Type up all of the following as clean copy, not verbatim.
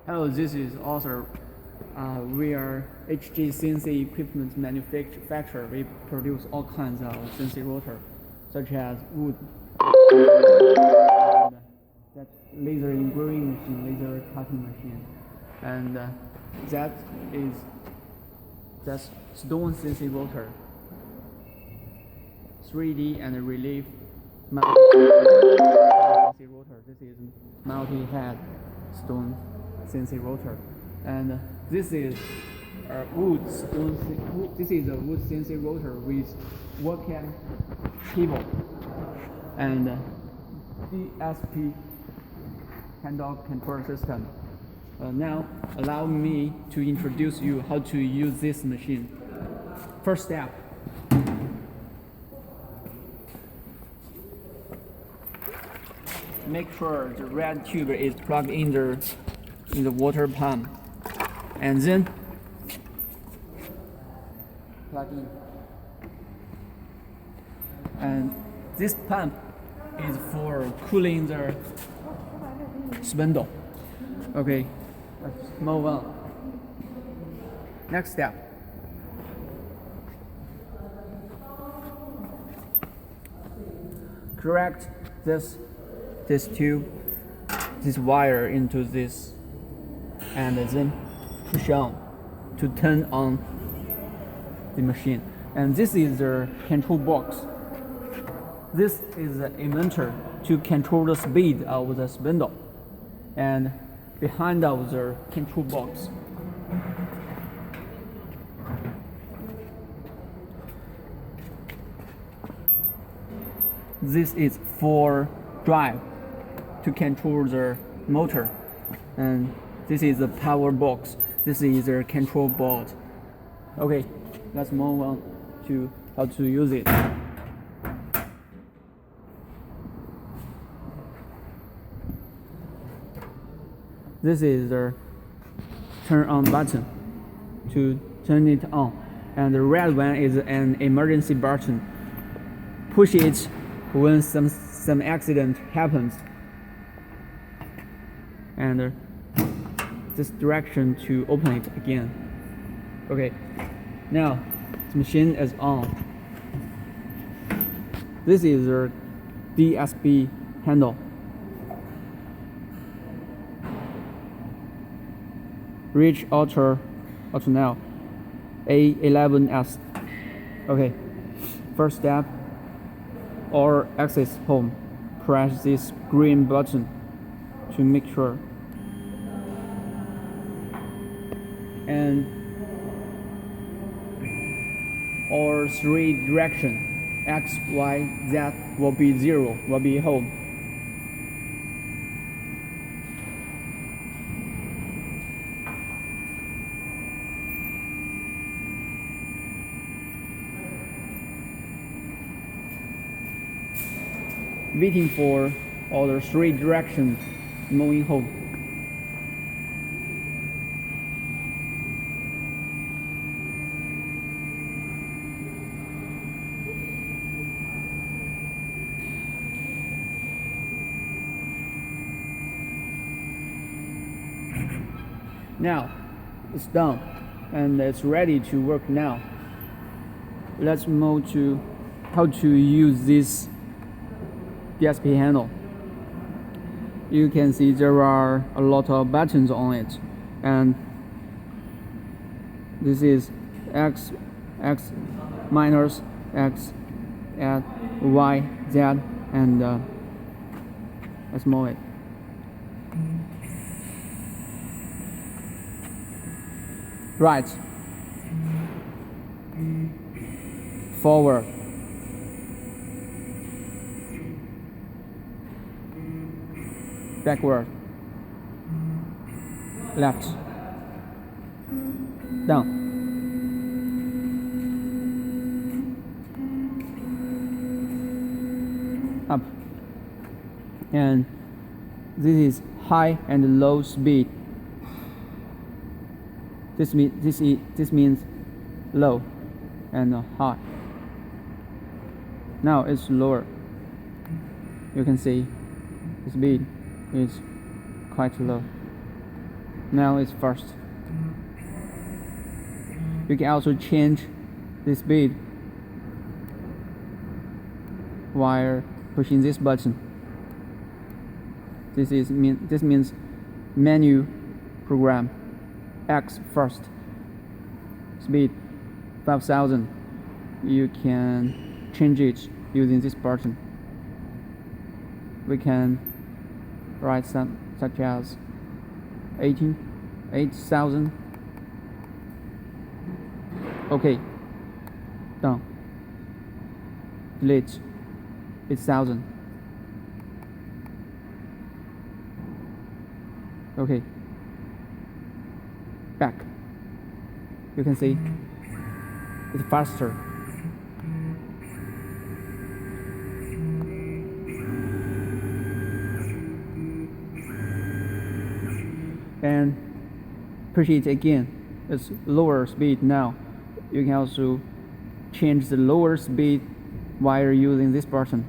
Hello, this is Arthur. We are HG CNC equipment manufacturer. We produce all kinds of CNC router, such as wood, and that laser engraving machine, laser cutting machine, and that's stone CNC router, 3D and relief CNC router. This is multi-head stone CNC router, and this is a wood CNC router with working cable and DSP handle control system. Now allow me to introduce you how to use this machine. First step. Make sure the red tube is plugged in the water pump, and then plug in. And this pump is for cooling the spindle. Okay, let's move on. Next step. Correct this wire into this, and then push on to turn on the machine. And this is the control box. This is the emitter to control the speed of the spindle, and behind of the control box. This is for drive to control the motor, and this is the power box. This is the control board. Okay, let's move on to how to use it. This is the turn on button to turn it on, and the red one is an emergency button. Push it when some accident happens, and this direction to open it again. Okay, now the machine is on. This is the DSP handle. Reach Ultra now A11S. Okay, first step, or access home. Press this green button to make sure, and or three direction, X, Y, Z will be 0, will be home. Waiting for all the three directions moving home. Now it's done and it's ready to work now. Let's move to how to use this DSP handle. You can see there are a lot of buttons on it, and this is X minus, X, add, Y, Z, and let's move it. Right, forward, backward, left, down, up, and this is high and low speed. This means low and high. Now it's lower. You can see the speed is quite low. Now it's fast. You can also change the speed while pushing this button. This means menu program X first, speed 5000. You can change it using this button. We can write some such as 8,000. Okay, done. Delete 8,000. Okay, back. You can see it's faster. And push it again. It's lower speed now. You can also change the lower speed while using this button.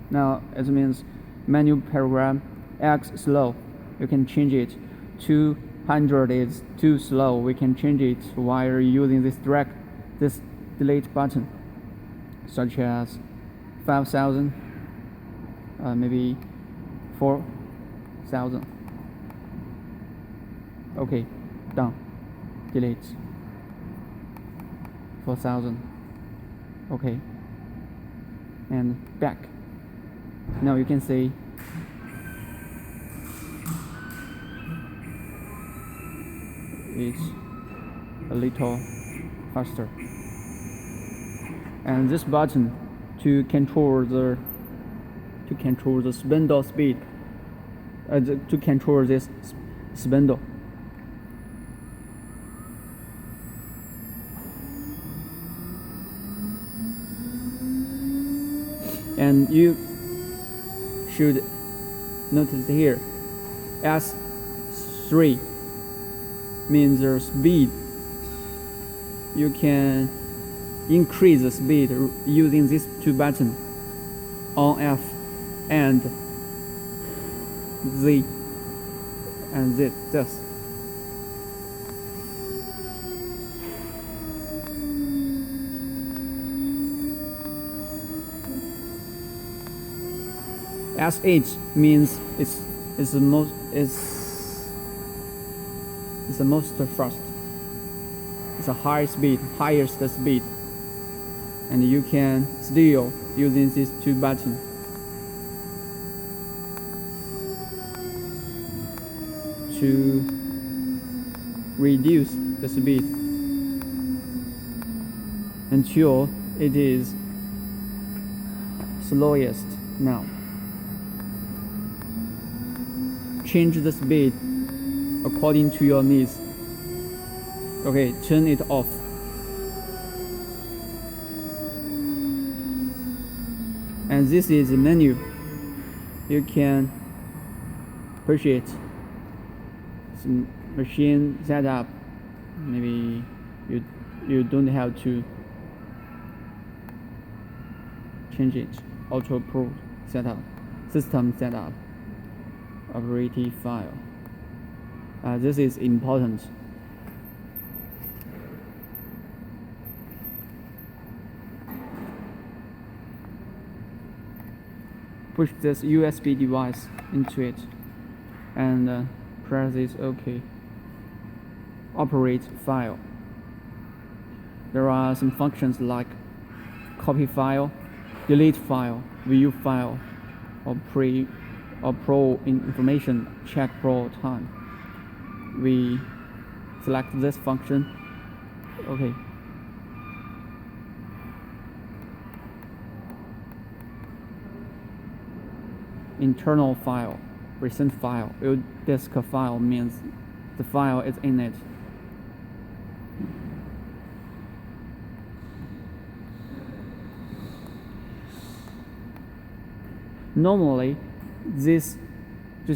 Now it means menu program X slow. You can change it. 200 is too slow. We can change it while using this delete button, such as 5,000, maybe 4,000. Okay, done. Delete 4,000. Okay, and back. Now you can see it's a little faster. And this button to control the spindle speed, to control this spindle. And you should notice here, S3 means the speed. You can increase the speed using these two buttons, on F and Z and this. SH means it's the most fast. It's a highest speed, and you can still using these two buttons. To reduce the speed until it is slowest now. Change the speed according to your needs. Okay, turn it off. And this is the menu. You can push it. Some machine setup. Maybe you don't have to change it. Auto Pro setup, system setup, operating file. This is important. Push this USB device into it and press this OK. Operate file. There are some functions like copy file, delete file, view file, or pro information check pro time. We select this function. Okay. Internal file, recent file, disk file means the file is in it. Normally, this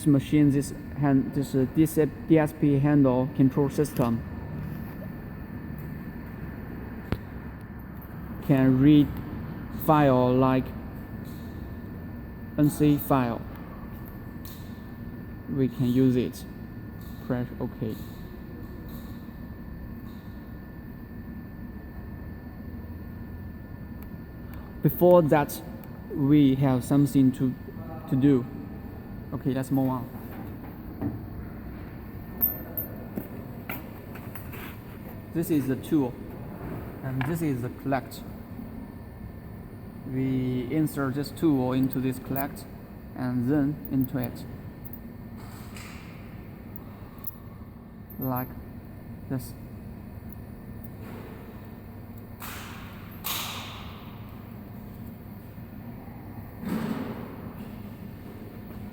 machine, this DSP handle control system can read file like NC file. We can use it. press OK. Before that, we have something to do. Okay, let's move on. This is the tool, and this is the collect. We insert this tool into this collect, and then into it, like this.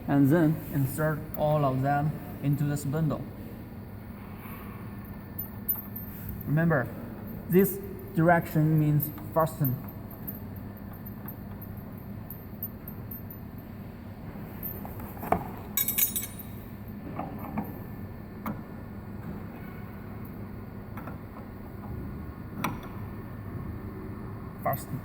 And then insert all of them into this bundle. Remember, this direction means fasten. Fasten.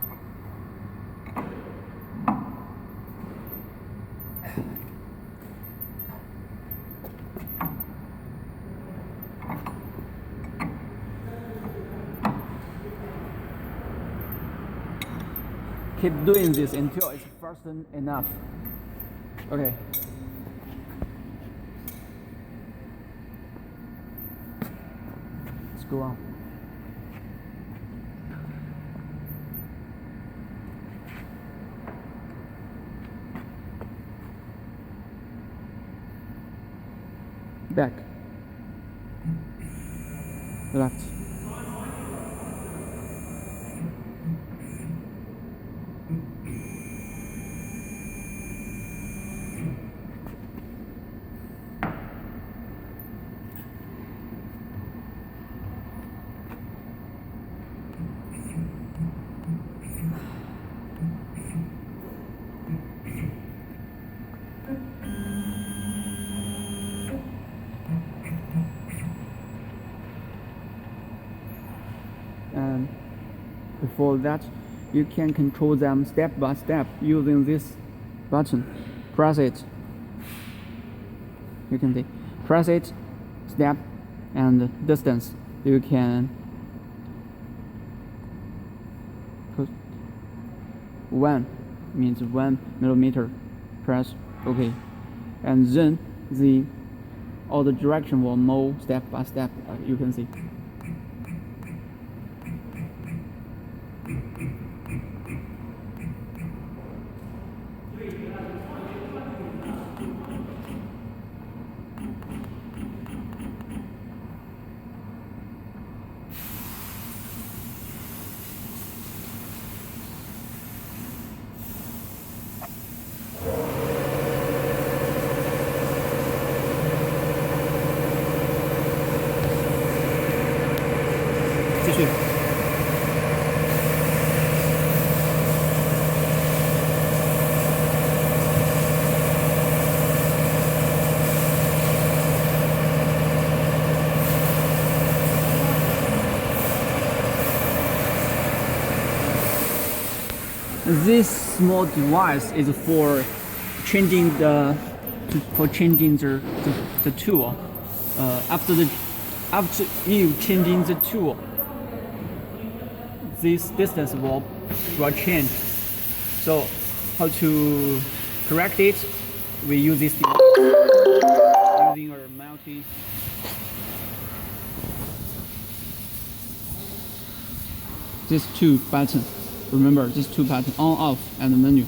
Keep doing this until it's fastened enough. Okay. Let's go on. Back. Left. And before that, you can control them step by step using this button. Press it. You can see, press it, step, and distance. You can put 1 means 1 millimeter. Press OK, and then all the direction will move step by step. You can see. This small device is for changing the tool. After you changing the tool, this distance will change. So how to correct it? We use this device using our multi. These two buttons. Remember these two buttons, on, off, and the menu.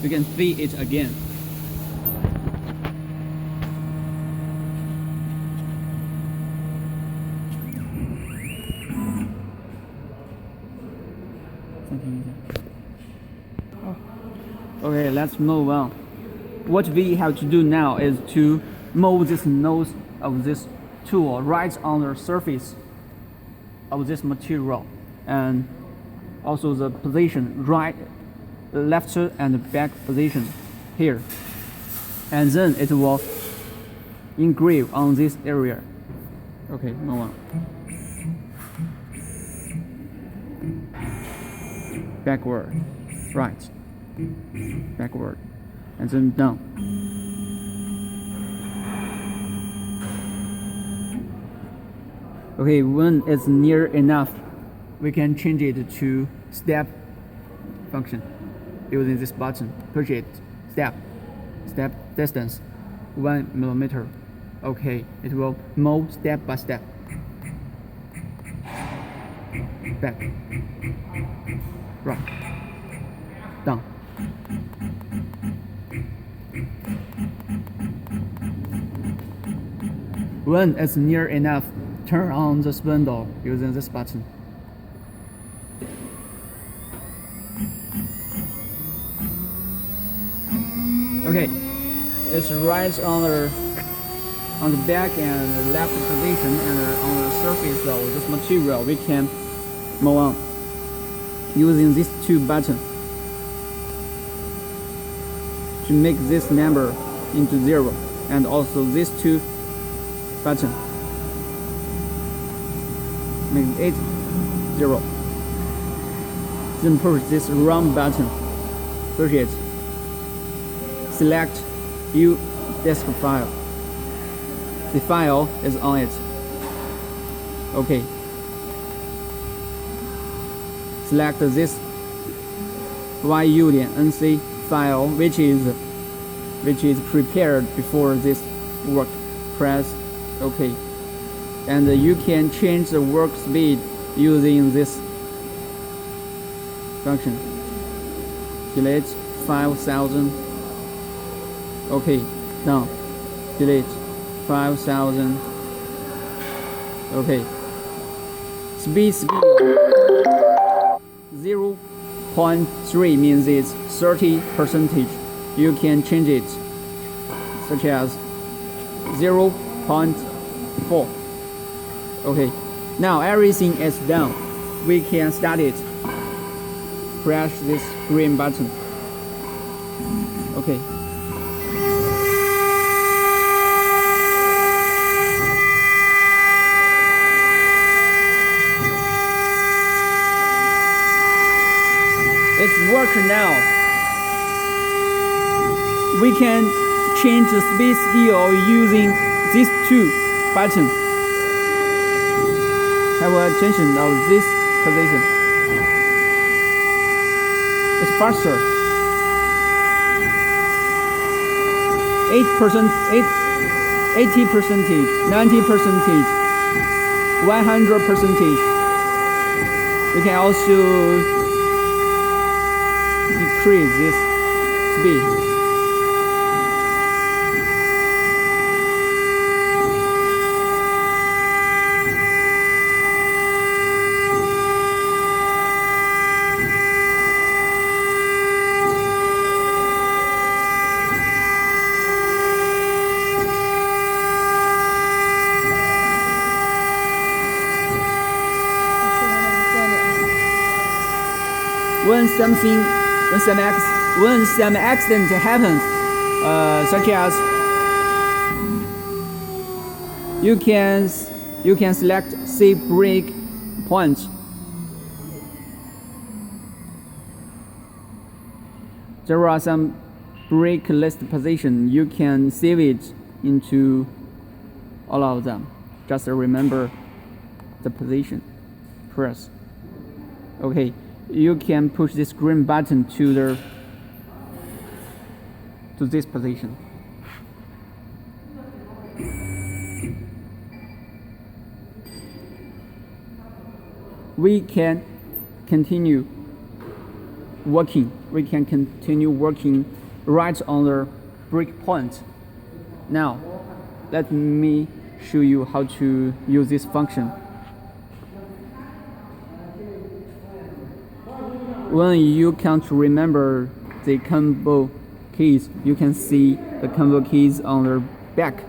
You can see it again. Okay, let's move on. What we have to do now is to move this nose of this tool right on the surface of this material, and also the position right, left and back position here, and then it will engrave on this area. Okay, move on. Backward, right, backward, and then down. Okay, when it's near enough, we can change it to step function using this button. Push it, step distance 1 millimeter. Okay, it will move step by step. Back, right, down. When it's near enough, turn on the spindle using this button. Okay, it's right on the back and the left position, and on the surface of this material we can move on using these two buttons to make this number into 0, and also these two buttons make it 0. Then push this round button, push it, select view disk file. The file is on it. Okay. Select this YU.NC file, which is prepared before this work. Press OK, and you can change the work speed using this function. Delete 5000. OK, done. Delete 5000. OK. Speed 0.3 means it's 30%. You can change it, such as 0.4. Okay, now everything is done. We can start it. Press this green button. Okay. It's working now. We can change the speed scale using these two buttons. Have attention of this position. It's faster. 8%, 80%, 90%, 100%. You can also decrease this speed. When some accident happens, such as you can select save break point. There are some break list position. You can save it into all of them. Just remember the position. Press. Okay. You can push this green button to this position. We can continue working. We can continue working right on the break point. Now, let me show you how to use this function. When you can't remember the combo keys, you can see the combo keys on the back.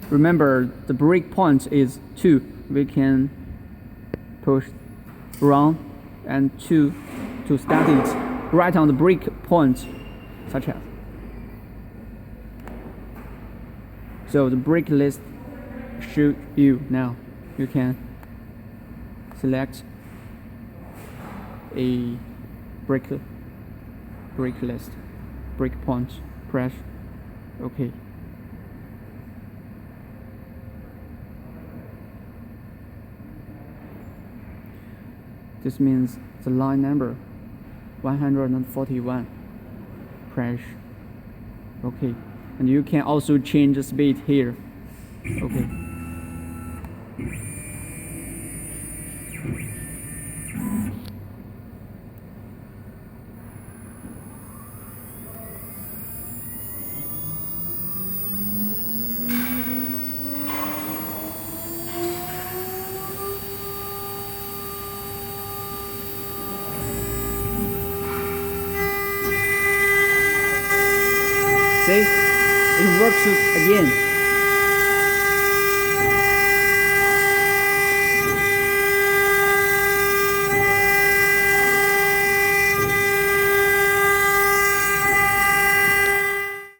Remember, the break point is 2. We can push run and 2 to start it right on the break point, such as. So the break list show you now. You can select a break list, break point, press OK. This means the line number 141. Press OK. And you can also change the speed here. OK. See? It works again.